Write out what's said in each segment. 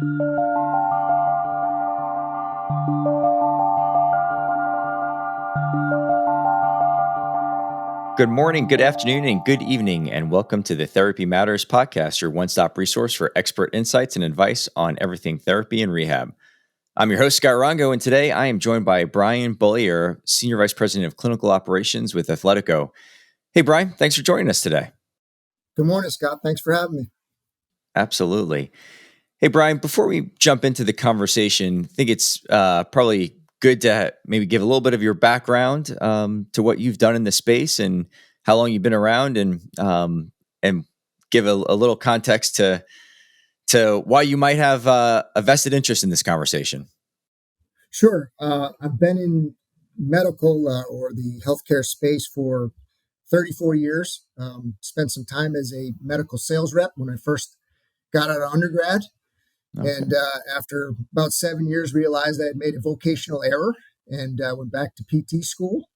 Good morning, good afternoon, and good evening, and welcome to the Therapy Matters podcast, your one-stop resource for expert insights and advice on everything therapy and rehab. I'm your host, Scott Rongo, and today I am joined by Brian Beaulieu, Senior Vice President of Clinical Operations with Athletico. Hey, Brian, thanks for joining us today. Good morning, Scott. Thanks for having me. Absolutely. Hey, Brian, before we jump into the conversation, I think it's probably good to maybe give a little bit of your background to what you've done in the space and how long you've been around, and give a little context to why you might have a vested interest in this conversation. Sure. I've been in medical or the healthcare space for 34 years. Spent some time as a medical sales rep when I first got out of undergrad. Okay. And after about 7 years, realized I had made a vocational error and went back to PT school.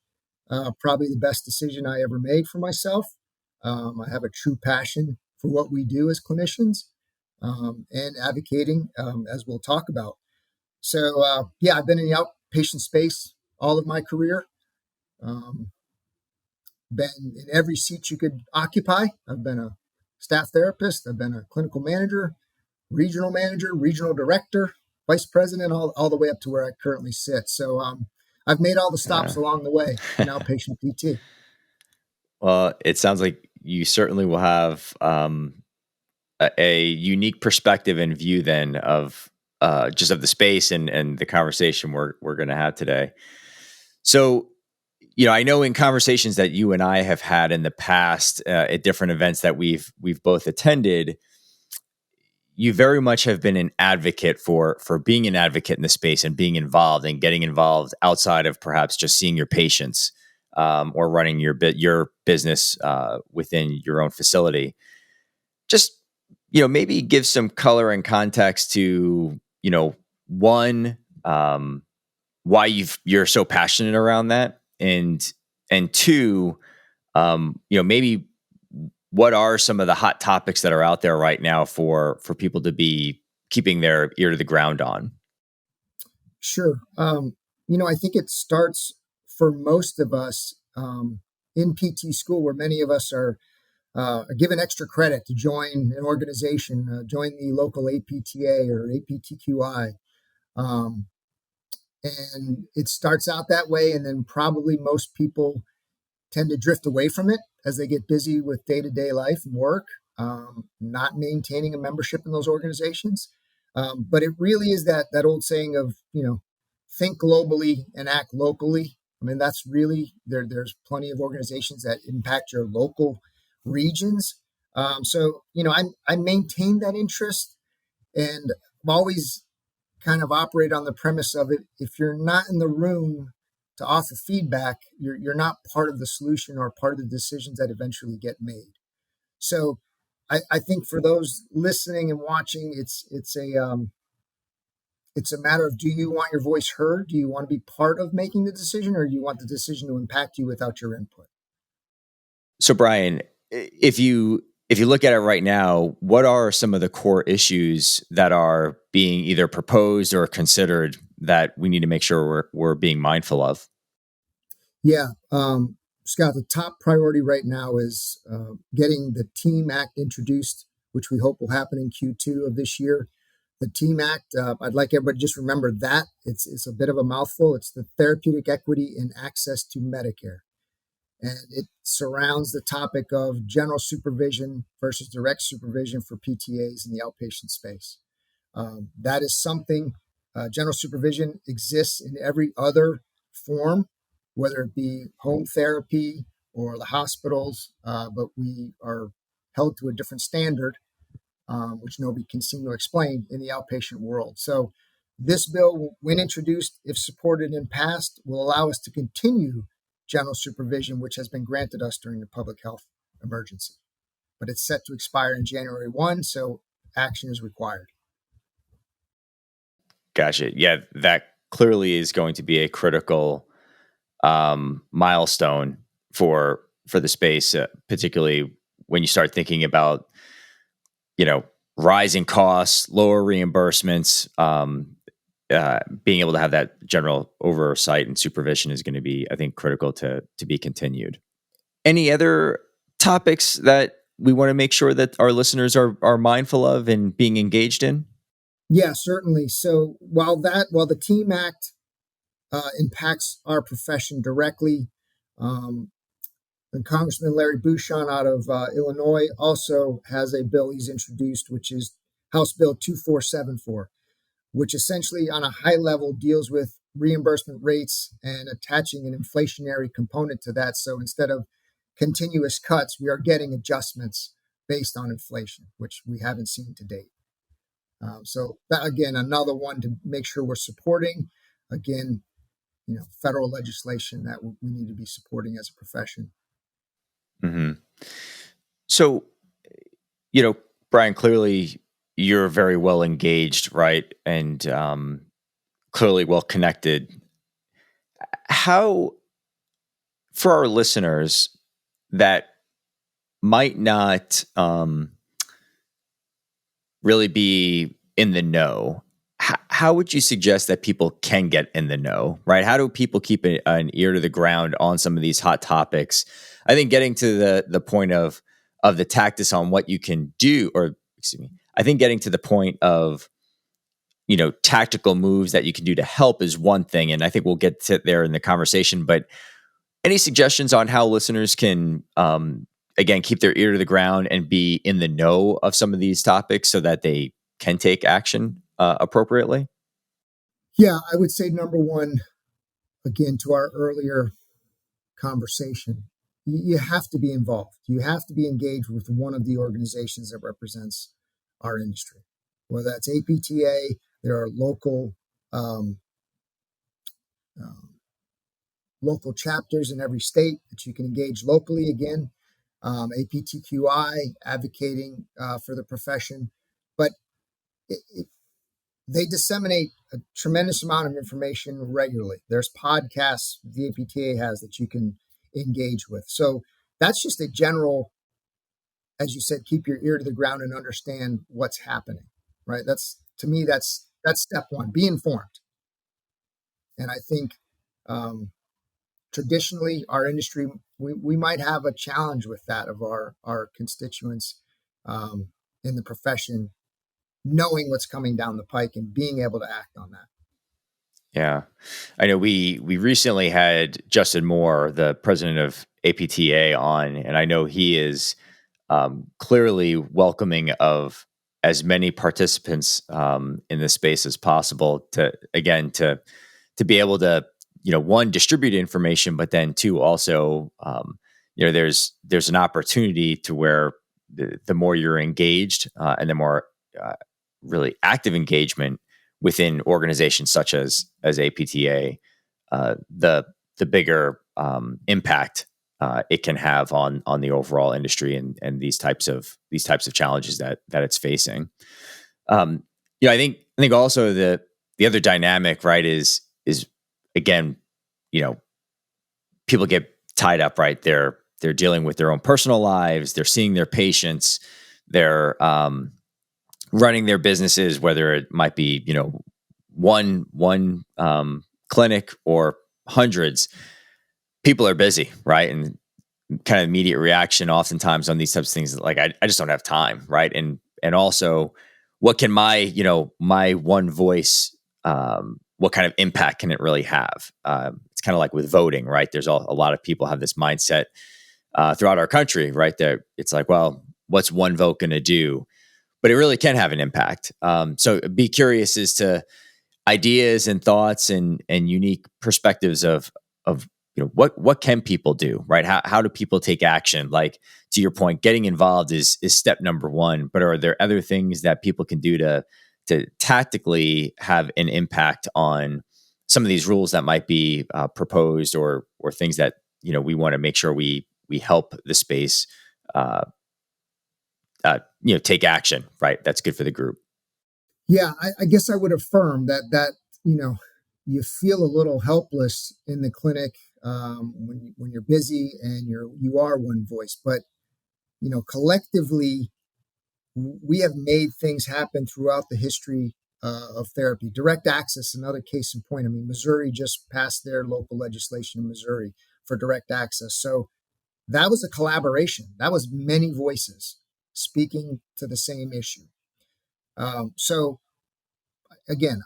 Probably the best decision I ever made for myself. I have a true passion for what we do as clinicians and advocating, as we'll talk about. So, I've been in the outpatient space all of my career. Been in every seat you could occupy. I've been a staff therapist. I've been a clinical manager, regional director, vice president, all the way up to where I currently sit. So I've made all the stops along the way in outpatient PT. Well, it sounds like you certainly will have a unique perspective and view then of just of the space and the conversation we're going to have today. So, I know in conversations that you and I have had in the past at different events that we've both attended, you very much have been an advocate for being an advocate in the space and being involved and getting involved outside of perhaps just seeing your patients or running your business within your own facility. Just maybe give some color and context to one, why you're so passionate around that, and two, maybe what are some of the hot topics that are out there right now for people to be keeping their ear to the ground on? Sure. I think it starts for most of us in PT school, where many of us are given extra credit to join an organization, join the local APTA or APTQI. And it starts out that way, and then probably most people tend to drift away from it as they get busy with day-to-day life and work, not maintaining a membership in those organizations. But it really is that old saying of, think globally and act locally. I mean, that's really, there's plenty of organizations that impact your local regions. I maintain that interest, and I've always kind of operate on the premise of it. If you're not in the room to offer feedback, you're not part of the solution or part of the decisions that eventually get made. So I think for those listening and watching, it's a matter of, do you want your voice heard? Do you want to be part of making the decision, or do you want the decision to impact you without your input? So, Brian, if you look at it right now, what are some of the core issues that are being either proposed or considered that we need to make sure we're being mindful of? Yeah, Scott, the top priority right now is getting the TEAM Act introduced, which we hope will happen in Q2 of this year. The TEAM Act, I'd like everybody to just remember that. It's a bit of a mouthful. It's the Therapeutic Equity and Access to Medicare. And it surrounds the topic of general supervision versus direct supervision for PTAs in the outpatient space. That is something, general supervision exists in every other form, whether it be home therapy or the hospitals, but we are held to a different standard, which nobody can seem to explain in the outpatient world. So this bill, when introduced, if supported and passed, will allow us to continue general supervision, which has been granted us during the public health emergency. But it's set to expire in January 1, so action is required. Gotcha. Yeah, that clearly is going to be a critical milestone for the space, particularly when you start thinking about, rising costs, lower reimbursements, being able to have that general oversight and supervision is going to be, I think, critical to be continued. Any other topics that we want to make sure that our listeners are mindful of and being engaged in? Yeah, certainly. So while the Team Act impacts our profession directly, um, and Congressman Larry Bouchon out of Illinois also has a bill he's introduced, which is House Bill 2474, which essentially on a high level deals with reimbursement rates and attaching an inflationary component to that. So instead of continuous cuts, we are getting adjustments based on inflation, which we haven't seen to date. So that, again, another one to make sure we're supporting. Again, federal legislation that we need to be supporting as a profession. Hmm. So, you know, Brian, clearly you're very well engaged, right? And clearly well connected. How, for our listeners that might not really be in the know, how would you suggest that people can get in the know, right? How do people keep an ear to the ground on some of these hot topics? I think getting to the point of the tactics on what you can do, or excuse me, I think getting to the point of tactical moves that you can do to help is one thing, and I think we'll get to there in the conversation. But any suggestions on how listeners can, again, keep their ear to the ground and be in the know of some of these topics so that they can take action appropriately? Yeah, I would say number one, again, to our earlier conversation, you have to be involved. You have to be engaged with one of the organizations that represents our industry, whether that's APTA. There are um, uh, local chapters in every state that you can engage locally. Again, APTQI advocating for the profession, but it, they disseminate a tremendous amount of information regularly. There's podcasts the APTA has that you can engage with. So that's just a general, as you said, keep your ear to the ground and understand what's happening. Right. That's, to me, that's step one. Be informed. And I think traditionally our industry, we might have a challenge with that of our constituents um, in the profession knowing what's coming down the pike and being able to act on that. Yeah, I know we recently had Justin Moore, the president of APTA, on, and I know he is clearly welcoming of as many participants in this space as possible to, again, to be able to, one, distribute information, but then two, also, there's an opportunity to where the more you're engaged and the more uh, really active engagement within organizations such as APTA, the bigger impact it can have on the overall industry and these types of challenges that it's facing. Um, I think also the other dynamic, right, is again, you know, people get tied up, right? They're dealing with their own personal lives, they're seeing their patients, they're running their businesses, whether it might be, one clinic or hundreds. People are busy, right? And kind of immediate reaction oftentimes on these types of things, like I just don't have time, right? And also, what can my one voice, what kind of impact can it really have? It's kind of like with voting, right? There's a lot of people have this mindset throughout our country, right? That it's like, well, what's one vote going to do? But it really can have an impact. So be curious as to ideas and thoughts and unique perspectives of what can people do, right? How do people take action? Like, to your point, getting involved is step number one, but are there other things that people can do to tactically have an impact on some of these rules that might be proposed, or things that we want to make sure we help the space uh, take action, right? That's good for the group. Yeah, I guess I would affirm that you know you feel a little helpless in the clinic when you're busy and you are one voice, but collectively we have made things happen throughout the history of therapy. Direct access, another case in point. I mean, Missouri just passed their local legislation in Missouri for direct access. So that was a collaboration. That was many voices speaking to the same issue. So again,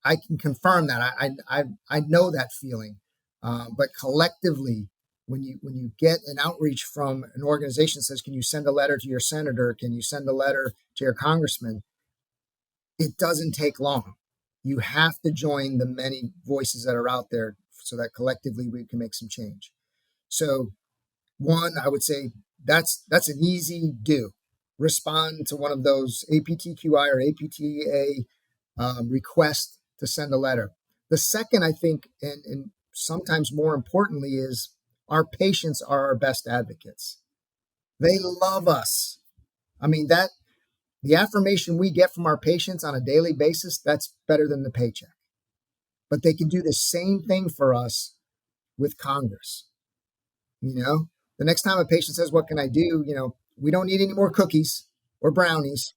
I can confirm that. I know that feeling. But collectively, when you get an outreach from an organization that says, "Can you send a letter to your senator? Can you send a letter to your congressman?" It doesn't take long. You have to join the many voices that are out there so that collectively we can make some change. So one, I would say that's an easy do. Respond to one of those APTQI or APTA request to send a letter. The second, I think, and sometimes more importantly, is our patients are our best advocates. They love us. I mean, that the affirmation we get from our patients on a daily basis, that's better than the paycheck. But they can do the same thing for us with Congress. You know, the next time a patient says, "What can I do?" We don't need any more cookies or brownies.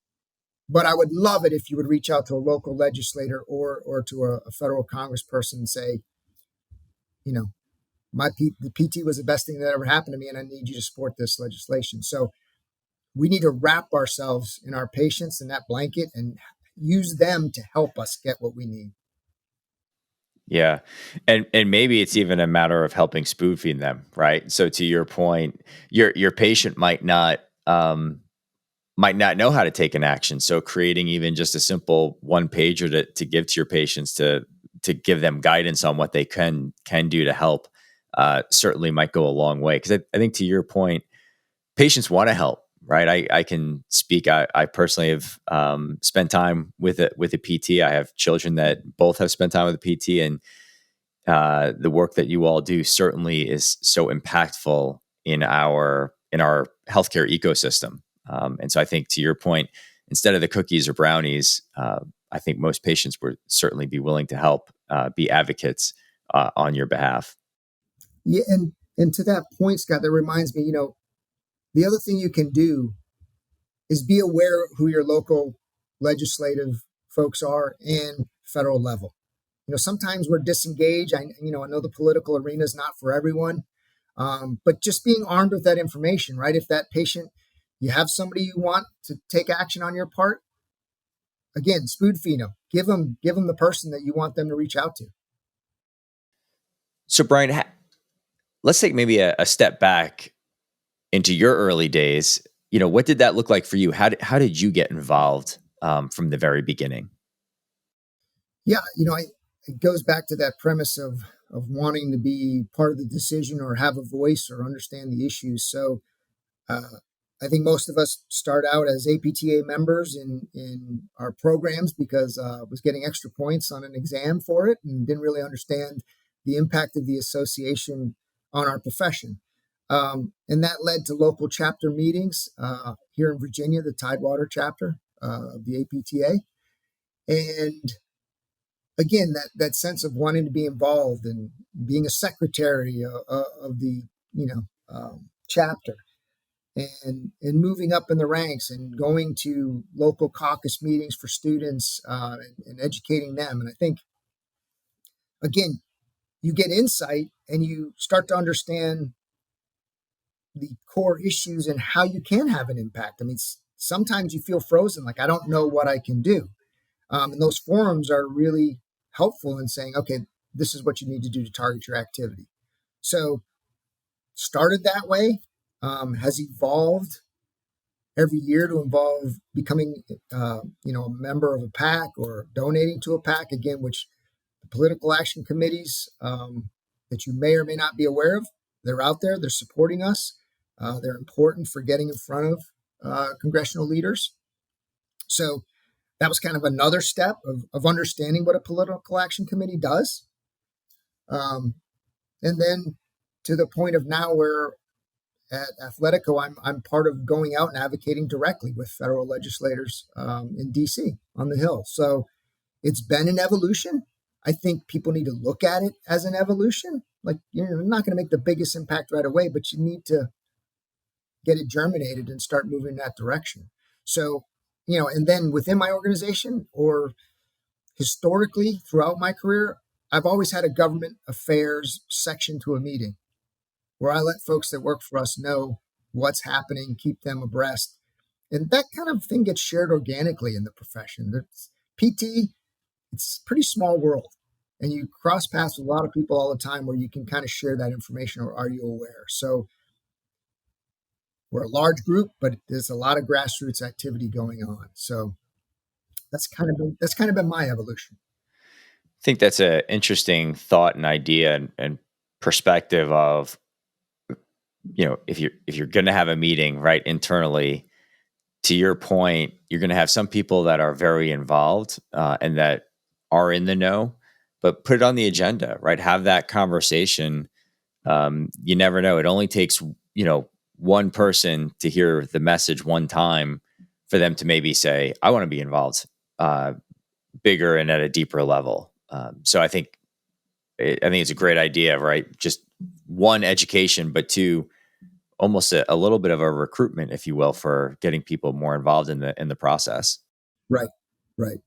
But I would love it if you would reach out to a local legislator or to a federal congressperson and say, you know, the PT was the best thing that ever happened to me, and I need you to support this legislation. So we need to wrap ourselves in our patients in that blanket and use them to help us get what we need. Yeah. And maybe it's even a matter of helping spoon feed them, right? So to your point, your patient might not know how to take an action. So creating even just a simple one pager to give to your patients to give them guidance on what they can do to help certainly might go a long way. Because I think to your point, patients want to help, right? I can speak. I personally have spent time with a PT. I have children that both have spent time with a PT, and the work that you all do certainly is so impactful in our healthcare ecosystem. And so I think to your point, instead of the cookies or brownies, I think most patients would certainly be willing to help be advocates on your behalf. Yeah, and to that point, Scott, that reminds me, the other thing you can do is be aware of who your local legislative folks are and federal level. Sometimes we're disengaged. I know the political arena is not for everyone, but just being armed with that information, right? If that patient, you have somebody you want to take action on your part, again, spoon feed them, give them the person that you want them to reach out to. So Brian, let's take maybe a step back into your early days. What did that look like for you? How did you get involved from the very beginning? Yeah, it goes back to that premise of wanting to be part of the decision or have a voice or understand the issues. So Uh, I think most of us start out as APTA members in our programs because I was getting extra points on an exam for it and didn't really understand the impact of the association on our profession. And that led to local chapter meetings here in Virginia, the Tidewater chapter of the APTA. And again, that sense of wanting to be involved and being a secretary of the chapter and moving up in the ranks and going to local caucus meetings for students and educating them. And I think, again, you get insight and you start to understand the core issues and how you can have an impact. I mean, sometimes you feel frozen, like I don't know what I can do. And those forums are really helpful in saying, okay, this is what you need to do to target your activity. So started that way, has evolved every year to involve becoming, a member of a PAC or donating to a PAC, again, which the political action committees that you may or may not be aware of, they're out there, they're supporting us. They're important for getting in front of congressional leaders. So that was kind of another step of understanding what a political action committee does. And then to the point of now where at Athletico, I'm part of going out and advocating directly with federal legislators in DC on the Hill. So it's been an evolution. I think people need to look at it as an evolution. Like, you're not going to make the biggest impact right away, but you need to get it germinated and start moving in that direction. So, and then within my organization or historically throughout my career, I've always had a government affairs section to a meeting where I let folks that work for us know what's happening, keep them abreast. And that kind of thing gets shared organically in the profession. PT, it's a pretty small world. And you cross paths with a lot of people all the time where you can kind of share that information, or are you aware? So we're a large group, but there's a lot of grassroots activity going on. So that's kind of been my evolution. I think that's an interesting thought and idea and perspective of, if you're going to have a meeting right internally, to your point, you're going to have some people that are very involved and that are in the know, but put it on the agenda, right? Have that conversation. You never know. It only takes, one person to hear the message one time for them to maybe say, I want to be involved bigger and at a deeper level. So I think it's a great idea, right? Just one, education, but two, almost a little bit of a recruitment, if you will, for getting people more involved in the process. Right, right.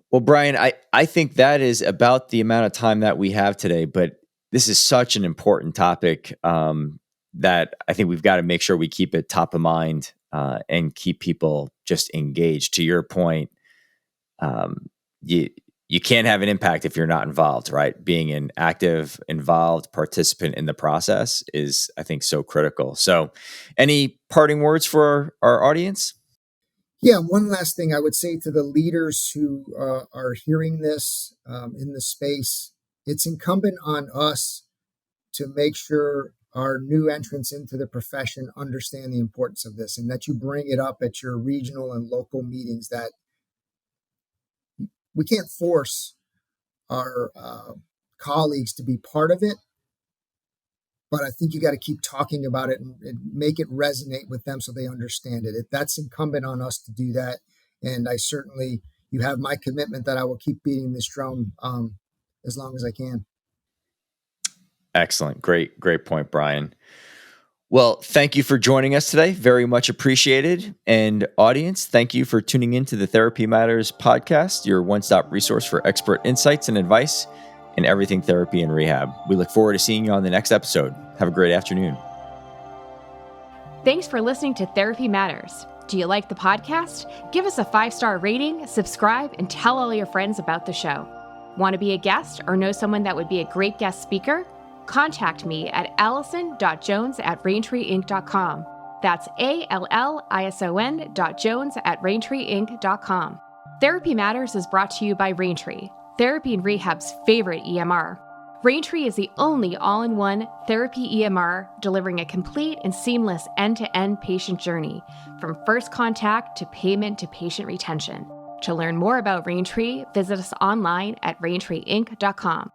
Well, Brian, I think that is about the amount of time that we have today, but this is such an important topic that I think we've got to make sure we keep it top of mind and keep people just engaged. To your point, um, you can't have an impact if you're not involved, right? Being an active, involved participant in the process is, I think, so critical. So, any parting words for our audience? Yeah, one last thing I would say to the leaders who are hearing this in the space, it's incumbent on us to make sure our new entrants into the profession understand the importance of this and that you bring it up at your regional and local meetings, that we can't force our colleagues to be part of it, but I think you got to keep talking about it and make it resonate with them so they understand it. That's incumbent on us to do that. And you have my commitment that I will keep beating this drum as long as I can. Excellent. Great point, Brian. Well, thank you for joining us today. Very much appreciated. And audience, thank you for tuning into the Therapy Matters podcast, your one-stop resource for expert insights and advice in everything therapy and rehab. We look forward to seeing you on the next episode. Have a great afternoon. Thanks for listening to Therapy Matters. Do you like the podcast? Give us a 5-star rating, subscribe, and tell all your friends about the show. Want to be a guest or know someone that would be a great guest speaker? Contact me at allison.jones@raintreeinc.com. That's allison.jones@raintreeinc.com. Therapy Matters is brought to you by Raintree, Therapy and Rehab's favorite EMR. Raintree is the only all-in-one therapy EMR delivering a complete and seamless end-to-end patient journey, from first contact to payment to patient retention. To learn more about Raintree, visit us online at raintreeinc.com.